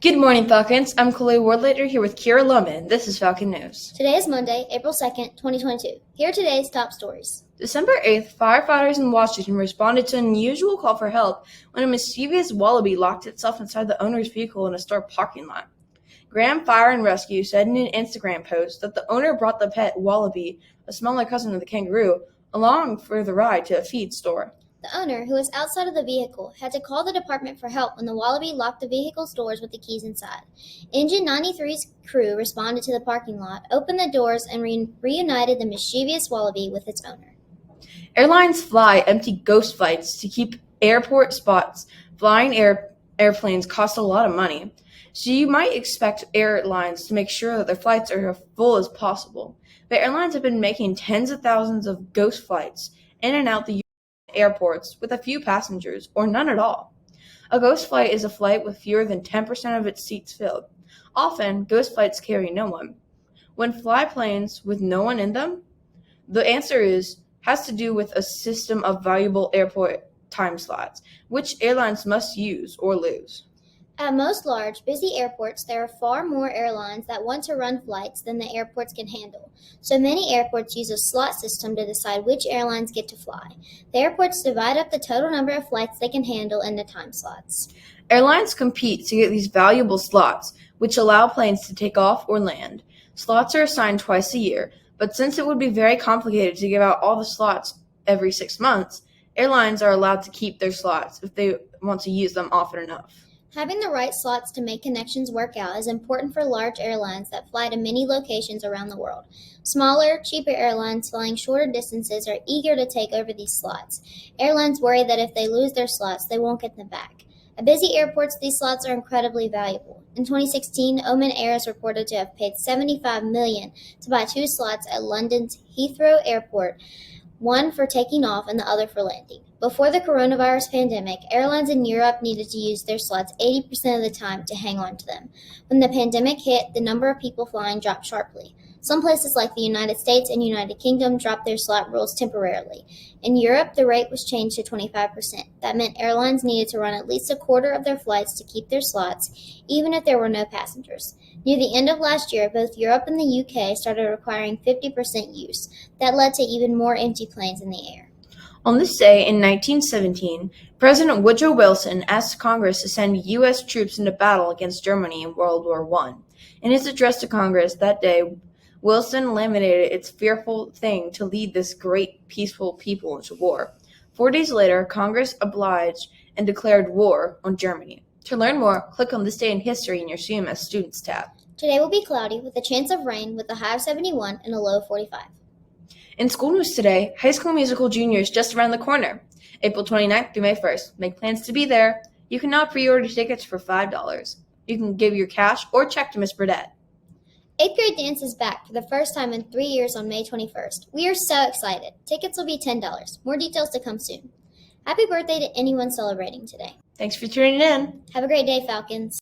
Good morning, Falcons. I'm Chloe Wardlater here with Kira Lohman. This is Falcon News. Today is Monday, April 2nd, 2022. Here are today's top stories. December 8th, firefighters in Washington responded to an unusual call for help when a mischievous wallaby locked itself inside the owner's vehicle in a store parking lot. Graham Fire and Rescue said in an Instagram post that the owner brought the pet wallaby, a smaller cousin of the kangaroo, along for the ride to a feed store. The owner, who was outside of the vehicle, had to call the department for help when the wallaby locked the vehicle's doors with the keys inside. Engine 93's crew responded to the parking lot, opened the doors, and reunited the mischievous wallaby with its owner. Airlines fly empty ghost flights to keep airport spots. Flying airplanes cost a lot of money, so you might expect airlines to make sure that their flights are as full as possible. But airlines have been making tens of thousands of ghost flights in and out the airports with a few passengers or none at all. A ghost flight is a flight with fewer than 10% of its seats filled. Often, ghost flights carry no one. When fly planes with no one in them, the answer has to do with a system of valuable airport time slots, which airlines must use or lose. At most large, busy airports, there are far more airlines that want to run flights than the airports can handle. So many airports use a slot system to decide which airlines get to fly. The airports divide up the total number of flights they can handle into time slots. Airlines compete to get these valuable slots, which allow planes to take off or land. Slots are assigned twice a year, but since it would be very complicated to give out all the slots every 6 months, airlines are allowed to keep their slots if they want to use them often enough. Having the right slots to make connections work out is important for large airlines that fly to many locations around the world. Smaller, cheaper airlines flying shorter distances are eager to take over these slots. Airlines worry that if they lose their slots, they won't get them back. At busy airports, these slots are incredibly valuable. In 2016, Oman Air is reported to have paid $75 million to buy 2 slots at London's Heathrow Airport, one for taking off and the other for landing. Before the coronavirus pandemic, airlines in Europe needed to use their slots 80% of the time to hang on to them. When the pandemic hit, the number of people flying dropped sharply. Some places like the United States and United Kingdom dropped their slot rules temporarily. In Europe, the rate was changed to 25%. That meant airlines needed to run at least a quarter of their flights to keep their slots, even if there were no passengers. Near the end of last year, both Europe and the UK started requiring 50% use. That led to even more empty planes in the air. On this day in 1917, President Woodrow Wilson asked Congress to send U.S. troops into battle against Germany in World War I. In his address to Congress that day, Wilson lamented its fearful thing to lead this great peaceful people into war. 4 days later, Congress obliged and declared war on Germany. To learn more, click on This Day in History in your CMS Students tab. Today will be cloudy with a chance of rain with a high of 71 and a low of 45. In school news today, High School Musical Junior is just around the corner. April 29th through May 1st. Make plans to be there. You can now pre-order tickets for $5. You can give your cash or check to Miss Burdette. 8th grade dance is back for the first time in 3 years on May 21st. We are so excited. Tickets will be $10. More details to come soon. Happy birthday to anyone celebrating today. Thanks for tuning in. Have a great day, Falcons.